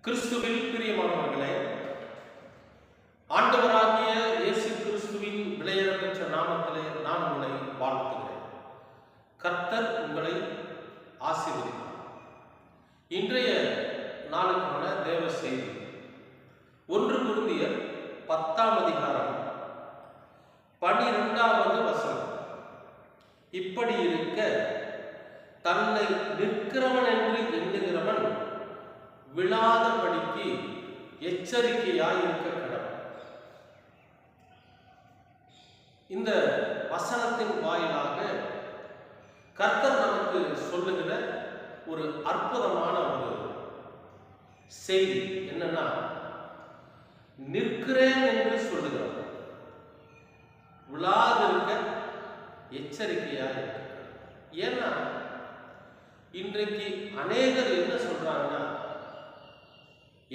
கிறிஸ்துவில் பிரியமானவர்களே, ஆண்டவராகிய இயேசு கிறிஸ்துவின் விலையேறப்பெற்ற நாமத்திலே நான் உங்களை வாழ்த்துகிறேன். கர்த்தர் உங்களை ஆசீர்வதிப்பார். இன்றைய நாளுக்கான தேவ செய்தி 1 கொரிந்தியர் 10ஆம் அதிகாரம் 12வது வசனம். இப்படி இருக்க தன்னை நிற்கிறவன் என்று எண்ணுகிறவன் விழாதபடிக்கு எச்சரிக்கையாய் இருக்க கடவுள். இந்த வசனத்தின் வாயிலாக கர்த்தர் நமக்கு சொல்லுகிற ஒரு அற்புதமான ஒரு செய்தி என்னன்னா, நிற்கிறேன் என்று சொல்லுகிறோம், விழாதிருக்க எச்சரிக்கையாக இருக்க. ஏன்னா இன்றைக்கு அநேகர் என்ன சொல்றாங்கன்னா,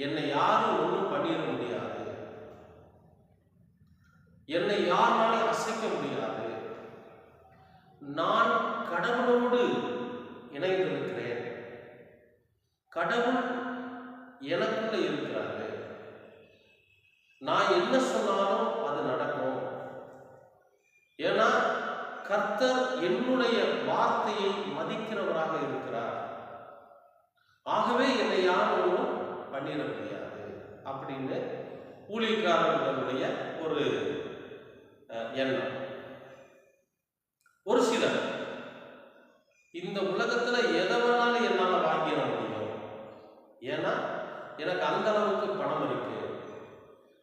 என்னை யாரும் ஒன்றும் பண்ணிட முடியாது, என்னை யாராலும் அசைக்க முடியாது, நான் கடவுளோடு இணைந்திருக்கிறேன், கடவுள் எனக்குள்ள இருக்கிறாரு, நான் என்ன சொன்னாலும் அது நடக்கும், ஏன்னா கர்த்தர் என்னுடைய வார்த்தையை மதிக்கிறவராக இருக்கிறார், ஆகவே என்னை யாரும் பண்ணிட முடியாது அப்படின்னு ஊழியக்காரர்களுடைய ஒரு எண்ணம். ஒரு சிலர் இந்த உலகத்துல எதை வேணாலும் என்னால வாங்கிட முடியும், ஏன்னா எனக்கு அந்த அளவுக்கு பணம் இருக்கு,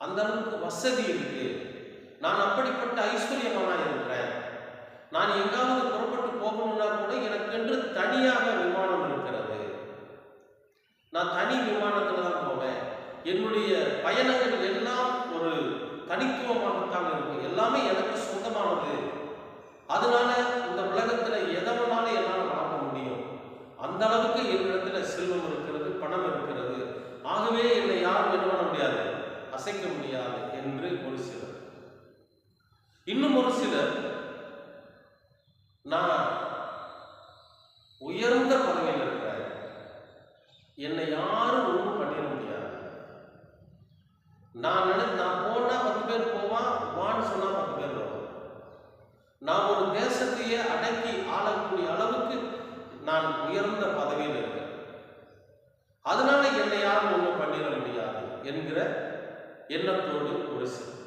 அந்த அளவுக்கு வசதி இருக்கு, நான் அப்படிப்பட்ட ஐஸ்வர்யமானா இருக்கிறேன், நான் எங்காவது புறப்பட்டு போகணும்னா கூட எனக்கு என்று தனியாக விமானம் இருக்கிறது, நான் தனி விமானத்தில் தான் போவேன், என்னுடைய பயணங்கள் எல்லாம் ஒரு தனித்துவமாகத்தான் இருக்கும், எல்லாமே எனக்கு சொந்தமானது, அதனால இந்த உலகத்தில் எதை வேணாலும் என்னால் வாங்க முடியும், அந்த அளவுக்கு என்னிடத்துல செல்வம் இருக்கிறது, பணம் இருக்கிறது, ஆகவே என்னை யாரும் என்ன பண்ண முடியாது, அசைக்க முடியாது என்று ஒரு சிலர். இன்னும் ஒரு சிலர், நான் உயர்ந்த பதவியில் இருக்கிறேன், என்னை யாரும் ஒன்றும் பண்ணிட முடியாது, நான் போனா 10 பேர் போவான், வான்னு சொன்னா 10 பேர் வருவான், நான் ஒரு தேசத்தையே அடக்கி ஆளக்கூடிய அளவுக்கு நான் உயர்ந்த பதவியில் இருக்கிறேன், அதனால என்னை யாரும் ஒன்றும் பண்ணிட முடியாது என்கிற எண்ணத்தோடு ஒரு சிலர்.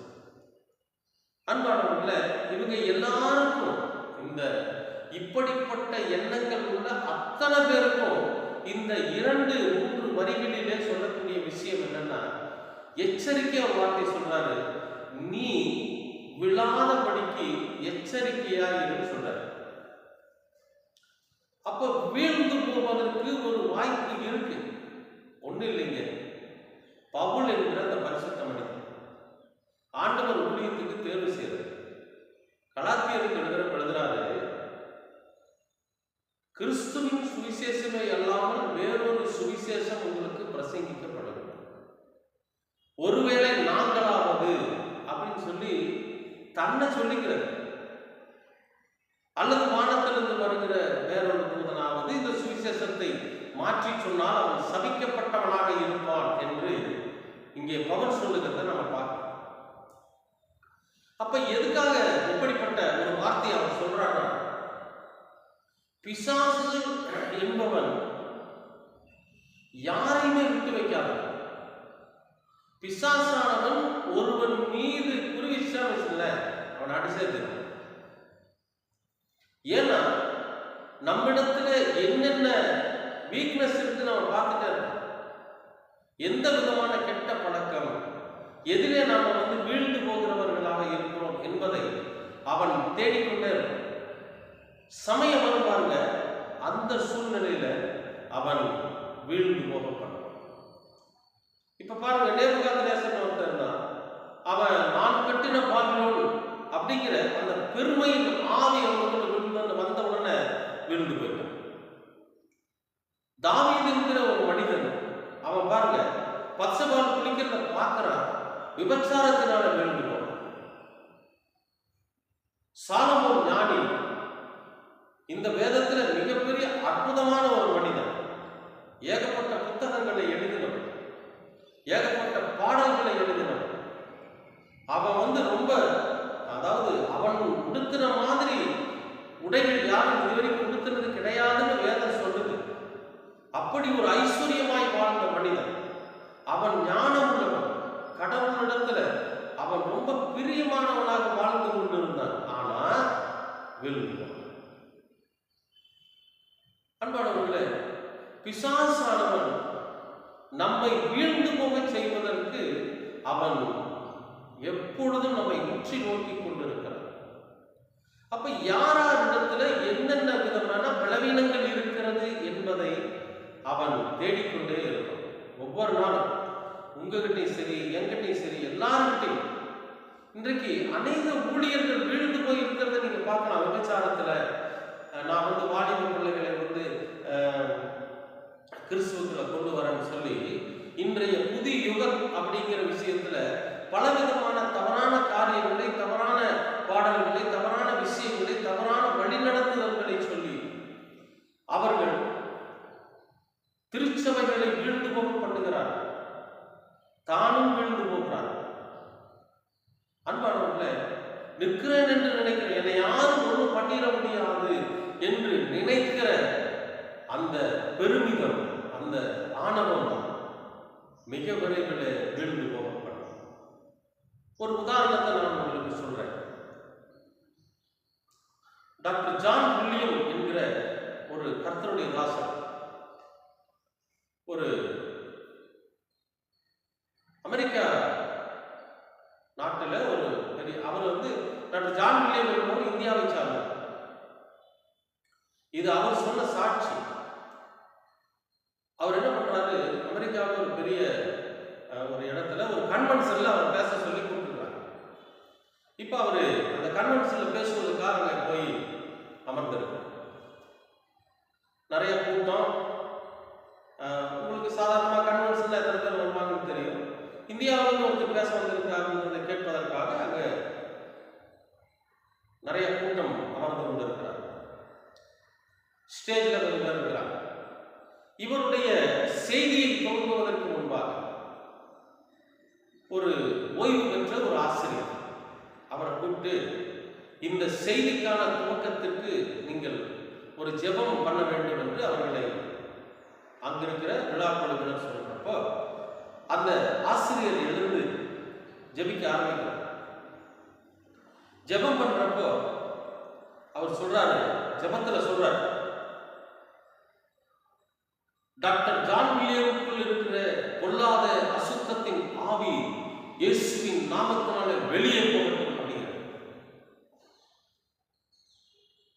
அன்பானவர்களே, இவங்க எல்லாருக்கும் இந்த இப்படிப்பட்ட எண்ணங்கள் உள்ள அத்தனை பேருக்கும் இந்த 2-3 வரிகளிலே சொல்லக்கூடிய விஷயம் என்னன்னா, எச்சரிக்கை ஒரு வார்த்தை சொல்றாரு, நீ விழாதபடிக்கு எச்சரிக்கையாக சொல்றாரு. அப்ப வீழ்ந்து போவதற்கு ஒரு வாய்ப்பு இருக்கு, ஒண்ணு இல்லைங்க. பவுல் என்கிற அந்த பரிசுத்த மனிதன் ஆண்டவர் ஊழியத்துக்கு தேர்வு செய்யறாரு. கலாத்தியருக்கு எழுதுறாரு, கிறிஸ்துவின் சுவிசேஷமே அல்லாமல் வேறொரு சுவிசேஷம் உங்களுக்கு பிரசங்கிக்கப்படும், ஒருவேளை நாங்களாவது அப்படின்னு சொல்லி தன்னை சொல்லிக்கிறார், அல்லது வானத்திலிருந்து வருகிற வேறொரு தூதனாவது இந்த சுவிசேஷத்தை மாற்றி சொன்னால் அவன் சபிக்கப்பட்டவனாக இருப்பான் என்று இங்கே பவுல் சொல்லுகிறத நம்ம பார்க்கிறோம். அப்ப எதுக்காக இப்படிப்பட்ட ஒரு வார்த்தையை அவன் சொல்றான்னா, பிசாசு என்பவன் யாரையுமே விட்டு வைக்காதவன், பிசாசானவன் ஒருவன் மீது குறிவிச்சான் அவன் அடிச்சது. ஏன்னா நம்மிடத்துல என்னென்ன வீக்னஸ் இருக்குன்னு அவன் பார்த்துட்டே இருக்கான், எந்த விதமான கெட்ட பழக்கம், எதிலே நாம வீழ்ந்து போகிறவர்களாக இருக்கிறோம் என்பதை அவன் தேடிக்கொண்டே இருக்கான். சமயம் வருவாங்க, அந்த சூழ்நிலையில அவன் வீழ்ந்து போகப்படும். இப்ப பாருங்க, நேபுகாத்நேசர் ஒருத்தர் தான், அவன் நான் கட்டின பாபிலோன் அப்படிங்கிற அந்த பெருமையின் ஆவி அவனுக்குள்ள வந்த உடனே வீழ்ந்து போயிட்டான். தாவீது என்கிற ஒரு மனிதன், அவன் பாருங்க பத்சபால் குளிக்கிறத பார்க்கிறான், விபச்சாரத்தினால வீழ்ந்து போனான். சாலமோன் ஞானி, இந்த வேதத்துல மிகப்பெரிய அற்புதமான ஒரு மனிதன், ஏகப்பட்ட புத்தகங்களை எழுதினவன், ஏகப்பட்ட பாடல்களை எழுதினவன். அவன் ரொம்ப, அதாவது அவன் உடுத்துற மாதிரி உடைகள் யாரும் இதுவரைக்கும் உடுத்துறது கிடையாதுன்னு வேதம் சொல்லுது. அப்படி ஒரு ஐஸ்வர்யமாய் வாழ்ந்த மனிதன். அவன் ஞானம் உள்ளவன். கடவுளிடத்துல அவன் ரொம்ப பிரியமானவனாக வாழ்ந்து கொண்டிருந்தான். ஆனா வீழ்ந்தான். அன்பானவர்களே, பிசாசானவன் நம்மை வீழ்ந்து போக செய்வதற்கு அவன் எப்பொழுதும் நம்மை உற்றி நோக்கி கொண்டிருக்கிறான். அப்ப யாரிடத்துல என்னென்ன விதமான பலவீனங்கள் இருக்கிறது என்பதை அவன் தேடிக்கொண்டே இருப்பான். ஒவ்வொரு நாளும் உங்ககிட்டையும் சரி, என்கிட்டையும் சரி, எல்லார்கிட்டையும். இன்றைக்கு அநேக ஊழியர்கள் வீழ்ந்து போய் இருக்கிறத நீங்க பார்க்கலாம். விபச்சாரத்துல நான் வாலிப பிள்ளைகளை கிறிஸ்துவத்துல கொண்டு வரேன்னு சொல்லி இன்றைய புதிய யுகம் அப்படிங்கிற விஷயத்துல பலவிதமான தவறான காரியங்களை, தவறான பாடல்களை, தவறான விஷயங்களை, தவறான வழிநடத்துதல்களை சொல்லி அவர்கள் திருச்சபைகளை வீழ்ந்து போக பண்ணுகிறார்கள். தானும் வீழ்ந்து போகிறார்கள். அன்பானவர்களே, நிற்கிறேன் என்று நினைக்கிறேன், என்னை யாரும் ஒன்றும் பண்ணிட முடியாது என்று நினைக்கிற அந்த பெருமிதம், அந்த ஆணவம் மிக விரைவில் வீழ்ந்து போகப்படும். ஒரு உதாரணத்தை நான் உங்களுக்கு சொல்றேன். டாக்டர் ஜான் வில்லியம் என்கிற ஒரு கர்த்தருடைய தாசர் ஒரு அமெரிக்கா நாட்டில் ஒரு பெரிய அவர் டாக்டர் ஜான் வில்லியம் என்பவர் இந்தியாவை சார்ந்தவர். இது அவர் சொன்ன சாட்சி. அவர் என்ன பண்றாரு, அமெரிக்காவில் ஒரு பெரிய ஒரு இடத்துல ஒரு கன்வென்ஷன்ல அவர் பேச சொல்லி கொடுத்துருக்காங்க. இப்ப அவரு அந்த கன்வென்ஷன்ல பேசுவதற்காக அங்க போய் அமர்ந்திருக்கு. நிறைய கூட்டம். உங்களுக்கு சாதாரணமாக கன்வென்ஷன்ல எத்தனை பேர் வருவாங்கன்னு தெரியும். இந்தியாவிலிருந்து ஒருத்தர் பேச வந்திருக்காருன்றதை கேட்பதற்காக அங்க நிறைய கூட்டம் அமர்ந்து கொண்டிருக்கிறார். ஸ்டேஜில் கொஞ்சம் பேர் இருக்கிறாங்க. இவருடைய செய்தியை துவங்குவதற்கு முன்பாக ஒரு ஓய்வு பெற்ற ஒரு ஆசிரியர் அவரை கூப்பிட்டு, இந்த செய்திக்கான துவக்கத்திற்கு நீங்கள் ஒரு ஜெபம் பண்ண வேண்டும் என்று அவர்களை அங்கிருக்கிற விழா குழுவினர் சொல்றப்போ அந்த ஆசிரியர் எழுந்து ஜெபிக்க ஆரம்பிக்கிறார். ஜெபம் பண்றப்போ அவர் சொல்றாரு, ஜெபத்துல சொல்றாரு, டாக்டர் ஜான் வில்லியமுக்குள் இருக்கிற பொல்லாத அசுத்தத்தின் ஆவி இயேசுவின் நாமத்தினால வெளியே போகட்டும் அப்படிங்கிற.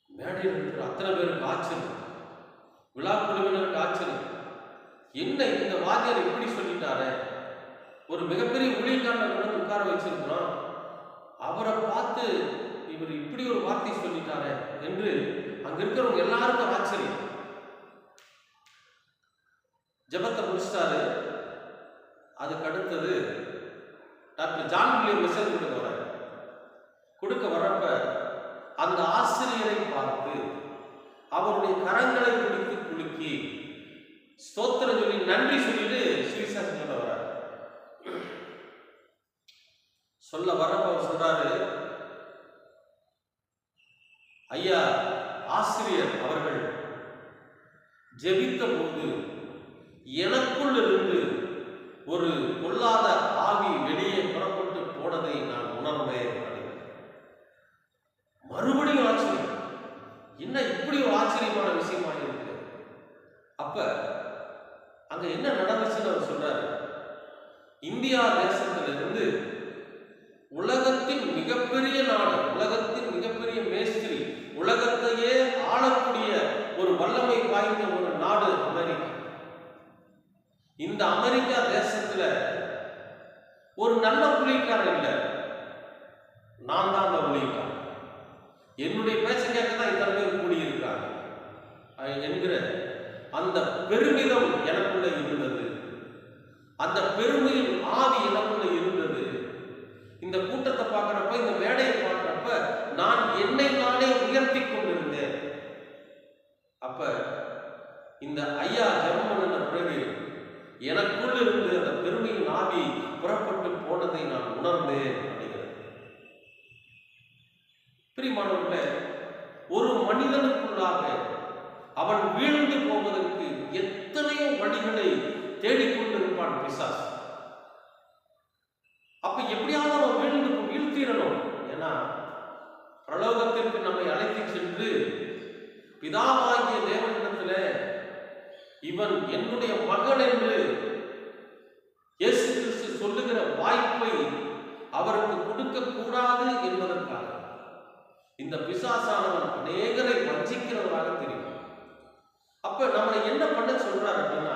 மேடையில் இருக்கிற அத்தனை பேருக்கு ஆச்சரியம், விழா குழுவினருக்கு ஆச்சரியம். என்ன இந்த வாத்தியார் இப்படி சொல்லிட்டாரு, ஒரு மிகப்பெரிய ஊழியக்காரனை கொண்டு உட்கார வச்சிருக்கிறோம், அவரை பார்த்து இவர் இப்படி ஒரு வார்த்தை சொல்லிட்டாரு என்று அங்க இருக்கிறவங்க எல்லாருக்கும் ஆச்சரியம். ஜெபத்தை முடிச்சிட்டாரு. அதுக்கு அடுத்தது டாக்டர் ஜான் வில்லியம் மெசேஜ் கொடுக்க வர்றாரு. கொடுக்க வர்றப்ப அந்த ஆசிரியரை பார்த்து அவருடைய கரங்களை பிடித்து குலுக்கி ஸ்தோத்திரம் சொல்லி நன்றி சொல்லிட்டு சுவிசேஷம் சொல்ல வர்றாரு. சொல்ல வர்றப்ப அவர் சொல்றாரு, ஐயா ஆசிரியர் அவர்கள் ஜெபித்த போது எனக்குள் இருந்து ஒரு பொல்லாத ஆவி வெளியே புறப்பட்டு போனதை நான் உணர்ந்தேன். மறுபடியும் ஆச்சரியம், என்ன இப்படி ஒரு ஆச்சரியமான விஷயமா இருக்கு. அப்ப அங்க என்ன நடந்துச்சுன்னு அவர் சொல்றாரு, இந்தியா தேசத்திலிருந்து உலகத்தின் மிகப்பெரிய நாடு, உலகத்தின் மிகப்பெரிய மேஸ்திரி, உலகத்தையே ஆளக்கூடிய ஒரு வல்லமை வாய்ந்த ஒரு நாடு அமெரிக்கா. இந்த அமெரிக்கா தேசத்துல ஒரு நல்ல ஊழியக்காரன் இல்லை, நான் தான் அந்த ஊழியக்காரன். என்னுடைய பேச்ச கேட்கத்தான் இத்தனை பேர் கூடியிருக்காங்க என்கிற அந்த பெருமிதம் எனக்குள்ள இருந்தது. அந்த பெருமையின் ஆவி எனக்குள்ள இருந்தது. இந்த கூட்டத்தை பார்க்கிறப்ப, இந்த மேடையை பார்க்கிறப்ப நான் என்னை நானே உயர்த்தி கொண்டிருந்தேன். அப்ப இந்த ஐயா ஜெபம் பண்ண பிறகு எனக்குள் இருந்து அந்த பெருமையின் ஆவி புறப்பட்டு போனதை நான் உணர்ந்தேன் அப்படிங்கிறது. பிரியமானவர்களே, ஒரு மனிதனுக்குள்ளாக அவன் வீழ்ந்து போவதற்கு எத்தனையோ வழிகளை தேடிக்கொண்டிருப்பான் பிசாசு. அப்ப எப்படியாவது அவன் வீழ்த்திடணும். ஏன்னா பிரலோகத்திற்கு நம்மை அழைத்து சென்று பிதாவாகிய தேவனிடத்துல இவன் என்னுடைய மகன் என்று இயேசு கிறிஸ்து சொல்லுகிற வாய்ப்பை அவருக்கு கொடுக்க கூடாது என்பதற்காக இந்த பிசாசானவன் அநேகரை வஞ்சிக்கிறவராக தெரியும். அப்ப நம்மளை என்ன பண்ண சொல்றாரு அப்படின்னா,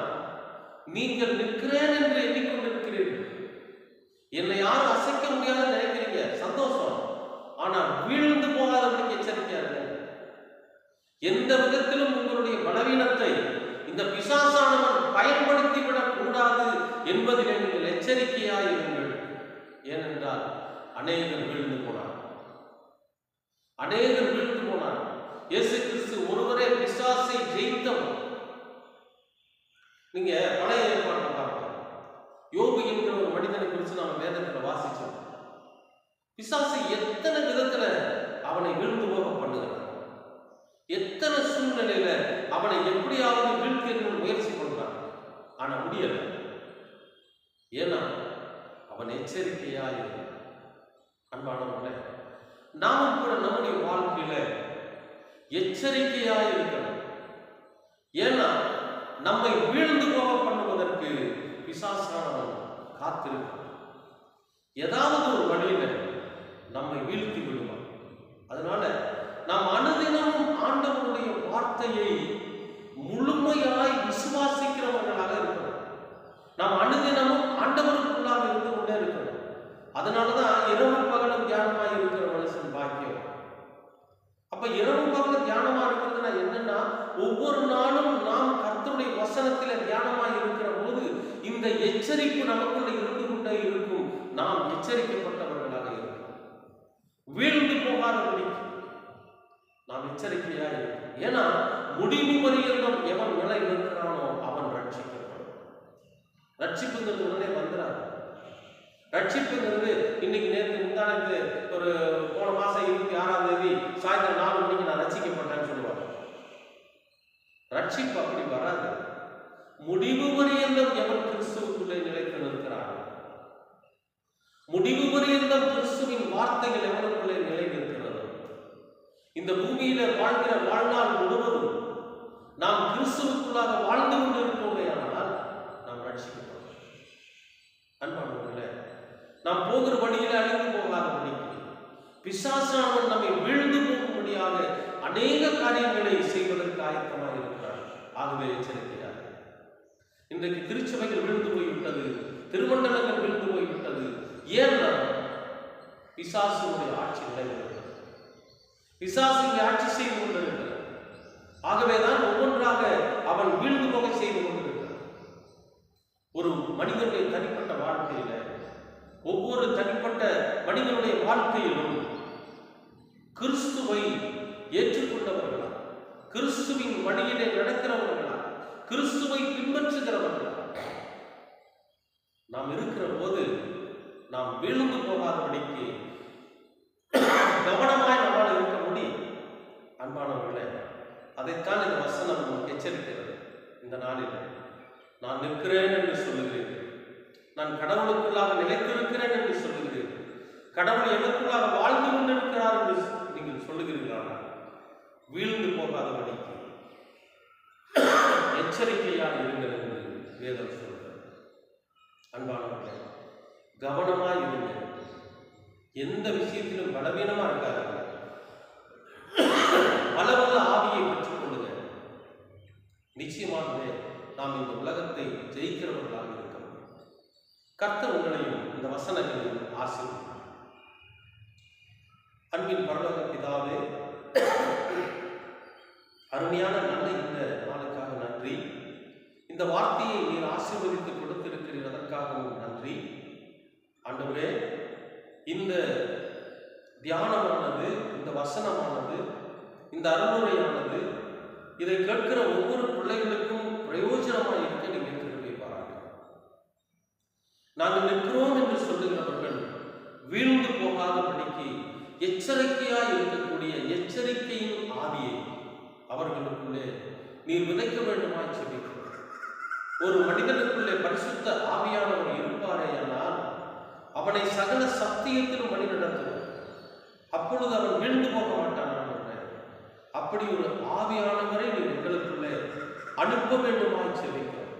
நீங்கள் நிற்கிறேன் என்று எண்ணிக்கொண்டிருக்கிறீர்கள், என்னை யாரும் அசைக்க முடியாது நினைக்கிறீங்க, சந்தோஷம். ஆனால் வீழ்ந்து போகாதபடிக்கு எச்சரிக்கையா இருங்க. எந்த விதத்திலும் உங்களுடைய பலவீனத்தை இந்த பிசாசானவன் பயன்படுத்தி விடக் கூடாது என்பதிலே நீங்கள் எச்சரிக்கையாயிருங்கள். ஏனென்றால் அநேகர் வீழ்ந்து போனார். இயேசு கிறிஸ்து ஒருவரே பிசாசை ஜெயித்தவர். நீங்க பழைய ஏற்பாட்டை பார்க்கலாம். யோபு என்கிற ஒரு மனிதனை குறித்து நாம வேதத்துல வாசிச்சோம். பிசாசு எத்தனை விதத்துல அவனை வீழ்ந்து போக பண்ணுகிறான், எத்தனை சூழ்நிலையில அவனை எப்படியாவது வீழ்த்திய முயற்சி பண்றான். ஆனா முடியல. ஏன்னா அவன் எச்சரிக்கையா இருந்தான். அன்பானவர்களே, நாமும் கூட நம்முடைய வாழ்க்கையில எச்சரிக்கையா இருக்கணும். ஏன்னா நம்மை வீழ்ந்து போக பண்ணுவதற்கு பிசாசானவன் காத்திருக்கிறான். ஏதாவது ஒரு வழியில நம்மை வீழ்த்தி விடுவான். அதனால நாம் அனுதினமும் ஆண்டவருடைய வார்த்தையை முழுமையாய் விசுவாசிக்கிறவர்களாக இருக்கணும். நாம் அனுதினமும் ஆண்டவருக்குள்ளாக இருந்து கொண்டே இருக்கணும். அதனாலதான் இரவு பகலும் தியானமாய் இருக்கிற மனுஷன் பாக்கியம். அப்ப இரவு பகலும் தியானமா இருக்கிறதுனா என்னன்னா, ஒவ்வொரு நாளும் நாம் கர்த்தருடைய வசனத்தில தியானமாய் இருக்கிற போது இந்த எச்சரிப்பு நமக்குள்ள இருந்து கொண்டே இருக்கும். நாம் எச்சரிக்கப்பட்டவர்களாக இருக்கும். வீழ்ந்து போகாதபடி நாம் எச்சரிக்கையா இருக்கும். ஏன்னா முடிவு பரியந்தம் எவன் நிலை நிற்கிறானோ அவன் ரட்சிக்கப்படும். ரட்சிப்புங்கிறது உடனே வந்துடாது. ரட்சிப்புங்கிறது இன்னைக்கு நேற்று முந்தானத்து ஒரு போன மாசம் 26ஆம் தேதி சாயந்தரம் 4 மணிக்கு நான் ரட்சிக்கப்பட்டேன்னு சொல்லுவாங்க. ரட்சிப்பு அப்படி வராது. முடிவு பரியந்தம் எவன் கிறிஸ்துவுக்குள்ளே நிலைத்து நிற்கிறான், முடிவு பரியந்தம் கிறிஸ்துவின் வார்த்தைகள் எவனுக்குள்ளே நிலை நிற்கிறது, இந்த பூமியில வாழ்கிற வாழ்நாள் முழுவதும் நாம் கிறிஸ்துவுக்குள்ளாக வாழ்ந்து கொண்டிருப்போமே ஆனால் நாம் ரட்சிக்கப்படும். அன்பானவர்களே, நாம் போகிற வழியில அழிந்து போகாதபடிக்கு பிசாசானவன் நம்மை வீழ்ந்து போகும்படியாக அநேக காரியங்களை செய்வதற்கு ஆயத்தமாக இருக்கிறார். ஆகவே எச்சரிக்கையாக. இன்றைக்கு திருச்சபைகள் விழுந்து போய்விட்டது, திருமண்டலங்கள் விழுந்து போய்விட்டது. ஏன்னா பிசாசுடைய ஆட்சி நிலைவருகிறது. பிசாசு இங்கே ஆட்சி செய்து கொண்டிருக்கிறார். ஆகவேதான் ஒவ்வொன்றாக அவன் வீழ்ந்து போக செய்து கொண்டிருக்கிறார். ஒரு மனிதனுடைய தனிப்பட்ட வாழ்க்கையில, ஒவ்வொரு தனிப்பட்ட மனிதனுடைய வாழ்க்கையிலும் கிறிஸ்துவை ஏற்றுக்கொண்டவர்களா, கிறிஸ்துவின் வழியிலே நடக்கிறவர்களா, கிறிஸ்துவை பின்பற்றுகிறவர்களா நாம் இருக்கிற போது நாம் வீழ்ந்து போகாதபடிக்கு கவனமாய் நம்மால் இருக்க முடியும். அன்பானவர்களே, அதைத்தான் இந்த வசனம் நமக்கு எச்சரிக்கிறது. இந்த நாளில் நான் நிற்கிறேன் என்று சொல்லுகிறேன், நான் கடவுளுக்குள்ளாக நிலைத்திருக்கிறேன் என்று சொல்லுகிறேன், கடவுள் எனக்குள்ளாக வாழ்ந்து கொண்டிருக்கிறார் என்று நீங்கள் சொல்லுகிறீர்களா, வீழ்ந்து போகாதபடிக்கு எச்சரிக்கையாக இருங்கள் என்று வேதம் சொல்கிறது. அன்பானவர்களே, கவனமாய் இருங்க. எந்த விஷயத்திலும் பலவீனமா இருக்காதுங்க. பலவல்ல ஆவியை பெற்றுக் கொள்ளுங்க. நிச்சயமாகவே நாம் இந்த உலகத்தை ஜெயிக்கிறவர்களாக இருக்கிறோம். கர்த்தர் உங்களையும் இந்த வசனங்களையும் ஆசீர்வதிப்பார். அன்பின் பரலோக பிதாவே, அருமையான நல்ல இந்த நாளுக்காக நன்றி. இந்த வார்த்தையை நீர் ஆசீர்வதித்து கொடுத்திருக்கிறீர், அதற்காகவும் நன்றி. ஆண்டவரே, இந்த தியானமானது, இந்த வசனமானது, இந்த அருளுரையானது, இதை கேட்கிற ஒவ்வொரு பிள்ளைகளுக்கும் பிரயோஜனமாக இருக்க நீங்கள் கிருபை பாராட்டுங்கள். நாங்கள் நிற்கிறோம் என்று சொல்லுகிறவர்கள் வீழ்ந்து போகாதபடிக்கு எச்சரிக்கையாய் இருக்கக்கூடிய எச்சரிக்கையின் ஆவியை அவர்களுக்குள்ளே நீர் விதைக்க வேண்டுமாய் செபிக்கிறோம். ஒரு மனிதனுக்குள்ளே பரிசுத்த ஆவியானவர் இருப்பாரேயானால் அவனை சகல சத்தியத்திலும் வழி நடத்துவார். அப்பொழுது அவன் வீழ்ந்து போக மாட்டான். அப்படி ஒரு ஆவியானவரை நீர் எங்களுக்குள்ளே அனுப்ப வேண்டுமாய் செபிக்கிறோம்.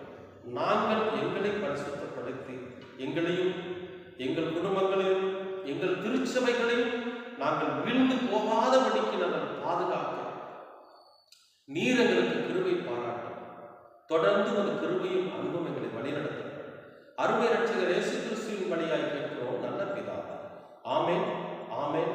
நாங்கள் எங்களை பரிசுத்தப்படுத்தி எங்களையும் எங்கள் குடும்பங்களையும் எங்கள் திருச்சபைகளையும் நாங்கள் வீழ்ந்து போகாதபடிக்கு நாங்கள் பாதுகாக்க நீர் எங்களுக்கு கிருபை பாராட்டும். தொடர்ந்து ஒரு கிருபையும் அன்பும் எங்களை வழிநடத்தும். அருமை இரட்சகர் இயேசு கிறிஸ்துவின் வழியாய் கேட்கிறோம் நல்ல பிதாவே. ஆமென், ஆமென்.